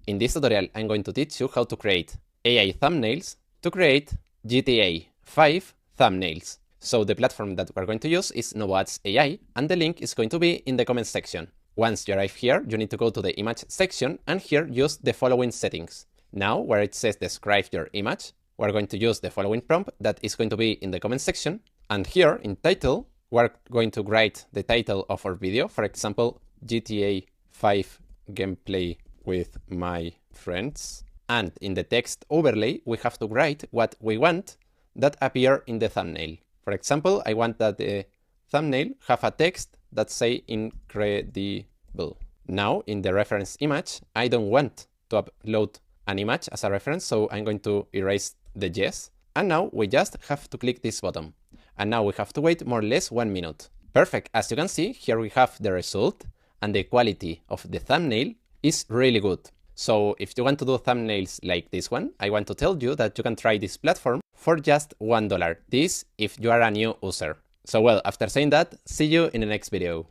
In this tutorial, I'm going to teach you how to create AI thumbnails to create GTA 5 thumbnails. So the platform that we're going to use is NovoAds AI, and the link is going to be in the comment section. Once you arrive here, you need to go to the image section, and here use the following settings. Now, where it says describe your image, we're going to use the following prompt that is going to be in the comment section. And here in title, we're going to write the title of our video. For example, GTA 5 gameplay with my friends. And in the text overlay, we have to write what we want that appear in the thumbnail. For example, I want that the thumbnail have a text that say incredible. Now, in the reference image, I don't want to upload an image as a reference, so I'm going to erase the yes. And now we just have to click this button. And now we have to wait more or less 1 minute. Perfect. As you can see, here we have the result, and the quality of the thumbnail is really good. So if you want to do thumbnails like this one, I want to tell you that you can try this platform for just $1. This if you are a new user. So well, after saying that, see you in the next video.